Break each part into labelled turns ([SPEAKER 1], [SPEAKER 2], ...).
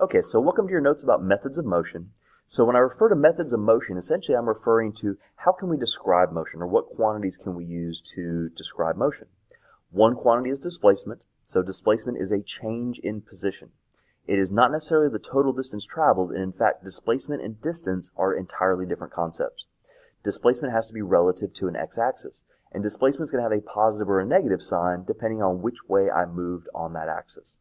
[SPEAKER 1] Okay, so welcome to your notes about methods of motion. So when I refer to methods of motion, essentially I'm referring to how can we describe motion, or what quantities can we use to describe motion. One quantity is displacement. So displacement is a change in position. It is not necessarily the total distance traveled, and in fact displacement and distance are entirely different concepts. Displacement has to be relative to an x-axis, and displacement is going to have a positive or a negative sign depending on which way I moved on that axis.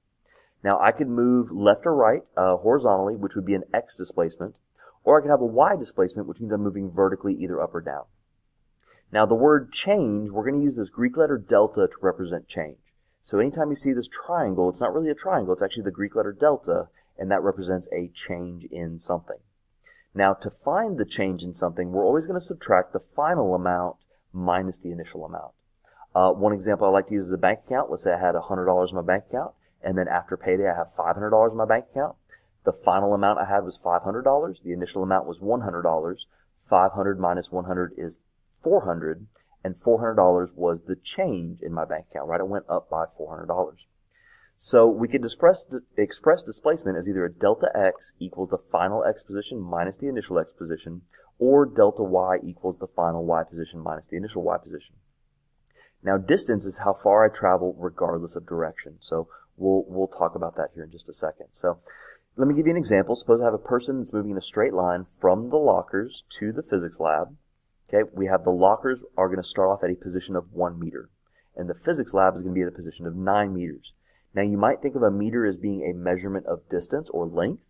[SPEAKER 1] Now I could move left or right horizontally, which would be an x displacement, or I could have a y displacement, which means I'm moving vertically either up or down. Now the word change, we're going to use this Greek letter delta to represent change. So anytime you see this triangle, it's not really a triangle, it's actually the Greek letter delta, and that represents a change in something. Now to find the change in something, we're always going to subtract the final amount minus the initial amount. One example I like to use is a bank account. Let's say I had $100 in my bank account, and then after payday I have $500 in my bank account. The final amount I had was $500. The initial amount was $100. 500 minus 100 is 400, and $400 was the change in my bank account, right? It went up by $400. So we could express displacement as either a delta x equals the final x position minus the initial x position, or delta y equals the final y position minus the initial y position. Now distance is how far I travel regardless of direction. So we'll talk about that here in just a second. So let me give you an example. Suppose I have a person that's moving in a straight line from the lockers to the physics lab. Okay, we have the lockers are going to start off at a position of 1 meter, and the physics lab is going to be at a position of 9 meters. Now you might think of a meter as being a measurement of distance or length,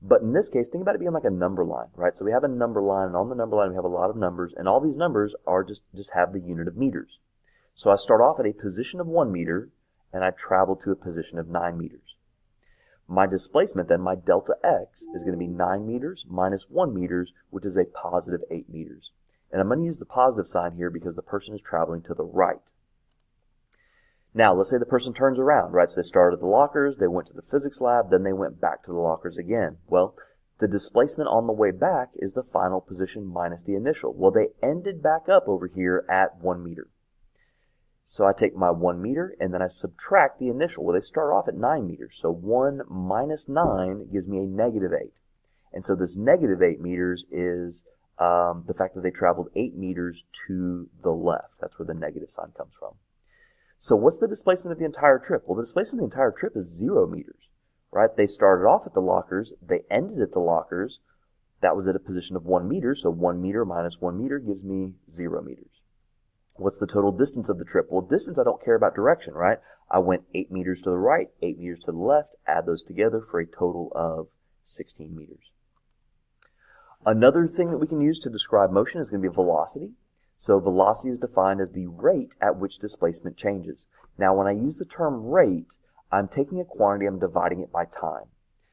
[SPEAKER 1] but in this case, think about it being like a number line, right? So we have a number line, and on the number line we have a lot of numbers, and all these numbers are just have the unit of meters. So I start off at a position of 1 meter, and I travel to a position of 9 meters. My displacement then, my delta x, is going to be 9 meters minus 1 meters, which is a positive 8 meters. And I'm going to use the positive sign here because the person is traveling to the right. Now, let's say the person turns around, right? So they started at the lockers, they went to the physics lab, then they went back to the lockers again. Well, the displacement on the way back is the final position minus the initial. Well, they ended back up over here at 1 meter. So I take my 1 meter and then I subtract the initial. Well, they start off at 9 meters. So 1 minus 9 gives me a negative 8. And so this negative 8 meters is the fact that they traveled 8 meters to the left. That's where the negative sign comes from. So what's the displacement of the entire trip? Well, the displacement of the entire trip is 0 meters, right? They started off at the lockers. They ended at the lockers. That was at a position of 1 meter. So 1 meter minus 1 meter gives me 0 meters. What's the total distance of the trip? Well, distance, I don't care about direction, right? I went 8 meters to the right, 8 meters to the left, add those together for a total of 16 meters. Another thing that we can use to describe motion is going to be velocity. So velocity is defined as the rate at which displacement changes. Now, when I use the term rate, I'm taking a quantity, I'm dividing it by time.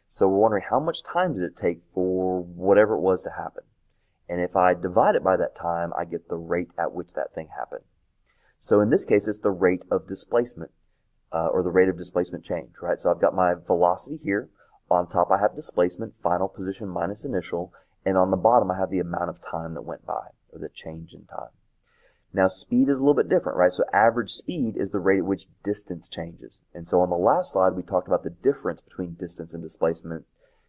[SPEAKER 1] So we're wondering how much time did it take for whatever it was to happen. And if I divide it by that time, I get the rate at which that thing happened. So in this case, it's the rate of displacement, or the rate of displacement change, right? So I've got my velocity here. On top, I have displacement, final position minus initial. And on the bottom, I have the amount of time that went by, or the change in time. Now, speed is a little bit different, right? So average speed is the rate at which distance changes. And so on the last slide, we talked about the difference between distance and displacement.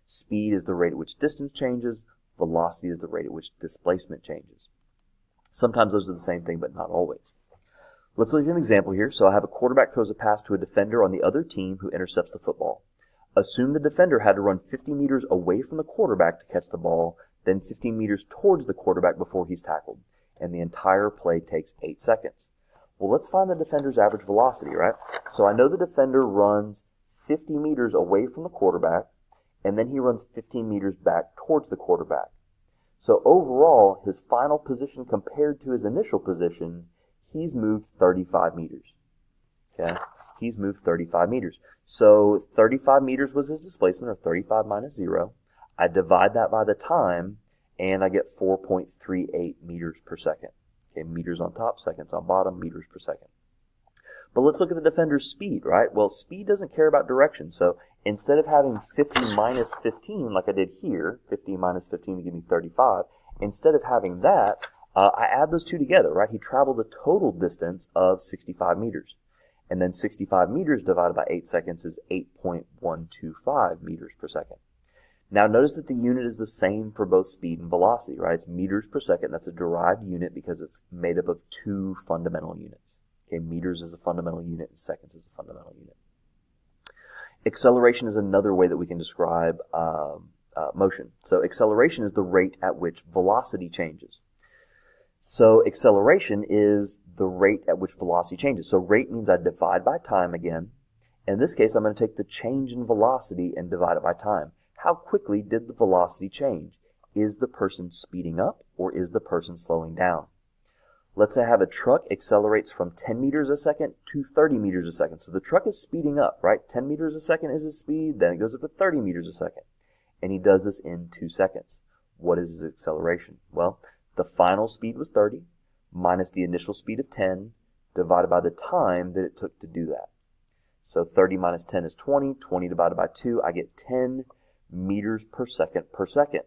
[SPEAKER 1] Speed is the rate at which distance changes. Velocity is the rate at which displacement changes. Sometimes those are the same thing, but not always. Let's look at an example here. So I have a quarterback throws a pass to a defender on the other team who intercepts the football. Assume the defender had to run 50 meters away from the quarterback to catch the ball, then 15 meters towards the quarterback before he's tackled. And the entire play takes 8 seconds. Well, let's find the defender's average velocity, right? So I know the defender runs 50 meters away from the quarterback, and then he runs 15 meters back towards the quarterback. So overall, his final position compared to his initial position, he's moved 35 meters. Okay? He's moved 35 meters. So 35 meters was his displacement, or 35 minus 0. I divide that by the time, and I get 4.38 meters per second. Okay, meters on top, seconds on bottom, meters per second. But let's look at the defender's speed, right? Well, speed doesn't care about direction. So instead of having 50 minus 15 like I did here, 50 minus 15 to give me 35, instead of having that, I add those two together, right? He traveled a total distance of 65 meters. And then 65 meters divided by 8 seconds is 8.125 meters per second. Now notice that the unit is the same for both speed and velocity, right? It's meters per second. That's a derived unit because it's made up of two fundamental units. Okay, meters is a fundamental unit and seconds is a fundamental unit. Acceleration is another way that we can describe motion. So acceleration is the rate at which velocity changes. So acceleration is the rate at which velocity changes. So rate means I divide by time again. In this case, I'm going to take the change in velocity and divide it by time. How quickly did the velocity change? Is the person speeding up or is the person slowing down? Let's say I have a truck accelerates from 10 meters a second to 30 meters a second. So the truck is speeding up, right? 10 meters a second is his speed, then it goes up to 30 meters a second. And he does this in 2 seconds. What is his acceleration? Well, the final speed was 30 minus the initial speed of 10 divided by the time that it took to do that. So 30 minus 10 is 20. 20 divided by 2, I get 10 meters per second per second.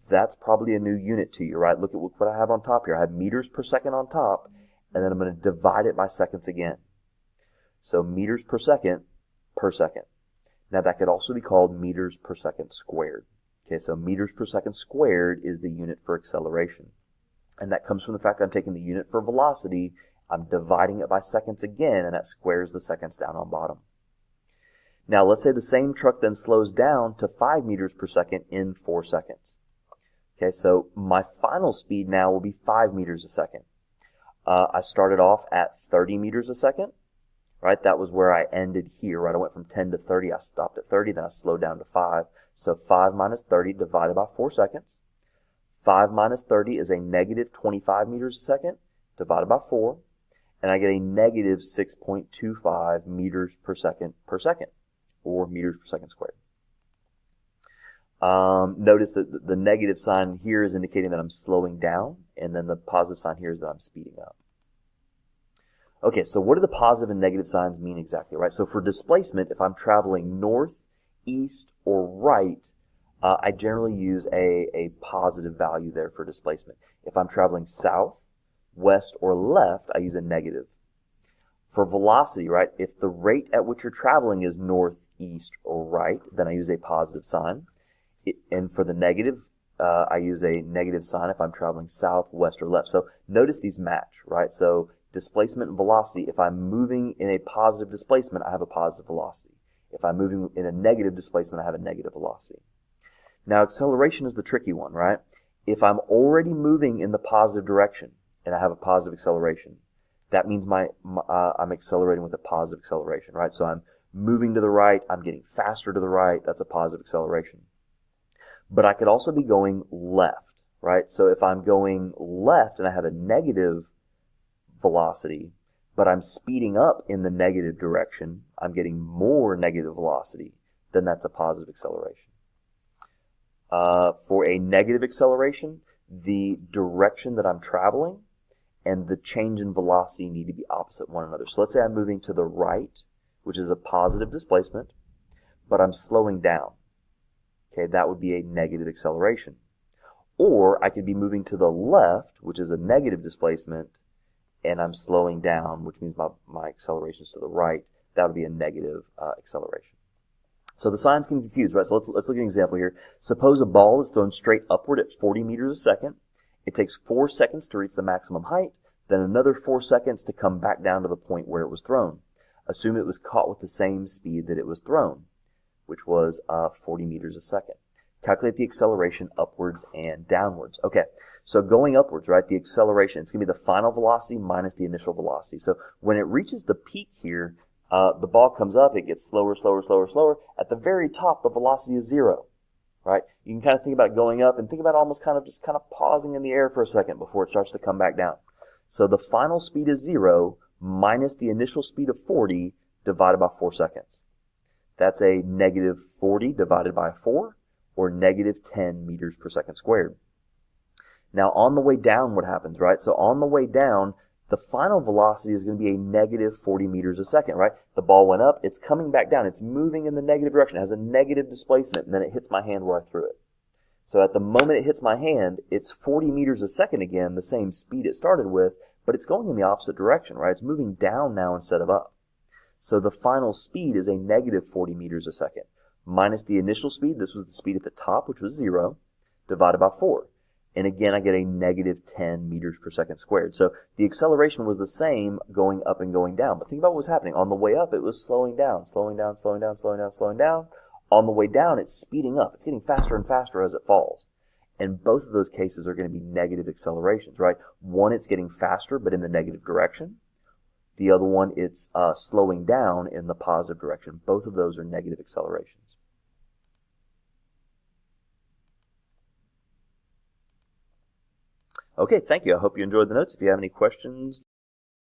[SPEAKER 1] That's probably a new unit to you, right? Look at what I have on top here. I have meters per second on top, and then I'm going to divide it by seconds again. So meters per second per second. Now that could also be called meters per second squared. Okay, so meters per second squared is the unit for acceleration. And that comes from the fact that I'm taking the unit for velocity, I'm dividing it by seconds again, and that squares the seconds down on bottom. Now let's say the same truck then slows down to 5 meters per second in 4 seconds. Okay, so my final speed now will be 5 meters a second. I started off at 30 meters a second, right? That was where I ended here, right? I went from 10 to 30, I stopped at 30, then I slowed down to 5. So 5 minus 30 divided by 4 seconds. 5 minus 30 is a negative 25 meters a second divided by 4. And I get a negative 6.25 meters per second, or meters per second squared. Notice that the negative sign here is indicating that I'm slowing down, and then the positive sign here is that I'm speeding up. Okay, so what do the positive and negative signs mean exactly, right? So for displacement, if I'm traveling north, east, or right, I generally use a positive value there for displacement. If I'm traveling south, west, or left, I use a negative. For velocity, right, if the rate at which you're traveling is north, east, or right, then I use a positive sign. And for the negative, I use a negative sign if I'm traveling south, west, or left. So notice these match, right? So displacement and velocity, if I'm moving in a positive displacement, I have a positive velocity. If I'm moving in a negative displacement, I have a negative velocity. Now acceleration is the tricky one, right? If I'm already moving in the positive direction and I have a positive acceleration, that means I'm accelerating with a positive acceleration, right? So I'm moving to the right, I'm getting faster to the right, that's a positive acceleration. But I could also be going left, right? So if I'm going left and I have a negative velocity, but I'm speeding up in the negative direction, I'm getting more negative velocity, then that's a positive acceleration. For a negative acceleration, the direction that I'm traveling and the change in velocity need to be opposite one another. So let's say I'm moving to the right, which is a positive displacement, but I'm slowing down. Okay, that would be a negative acceleration. Or I could be moving to the left, which is a negative displacement, and I'm slowing down, which means my acceleration is to the right. That would be a negative acceleration. So the signs can confuse, right? So let's look at an example here. Suppose a ball is thrown straight upward at 40 meters a second. It takes 4 seconds to reach the maximum height, then another 4 seconds to come back down to the point where it was thrown. Assume it was caught with the same speed that it was thrown, which was 40 meters a second. Calculate the acceleration upwards and downwards. Okay, so going upwards, right, the acceleration, it's going to be the final velocity minus the initial velocity. So when it reaches the peak here, the ball comes up, it gets slower, slower, slower, slower. At the very top, the velocity is 0, right? You can kind of think about it going up and think about almost just kind of pausing in the air for a second before it starts to come back down. So the final speed is 0 minus the initial speed of 40 divided by 4 seconds. That's a negative 40 divided by 4, or negative 10 meters per second squared. Now on the way down, what happens, right? So on the way down, the final velocity is going to be a negative 40 meters a second, right? The ball went up, it's coming back down, it's moving in the negative direction, it has a negative displacement, and then it hits my hand where I threw it. So at the moment it hits my hand, it's 40 meters a second again, the same speed it started with, but it's going in the opposite direction, right? It's moving down now instead of up. So the final speed is a negative 40 meters a second. minus the initial speed, this was the speed at the top, which was 0, divided by 4. And again, I get a negative 10 meters per second squared. So the acceleration was the same going up and going down. But think about what was happening. On the way up, it was slowing down, slowing down, slowing down, slowing down, slowing down. On the way down, it's speeding up. It's getting faster and faster as it falls. And both of those cases are going to be negative accelerations, right? One, it's getting faster, but in the negative direction. The other one, it's slowing down in the positive direction. Both of those are negative accelerations. Okay, thank you. I hope you enjoyed the notes. If you have any questions,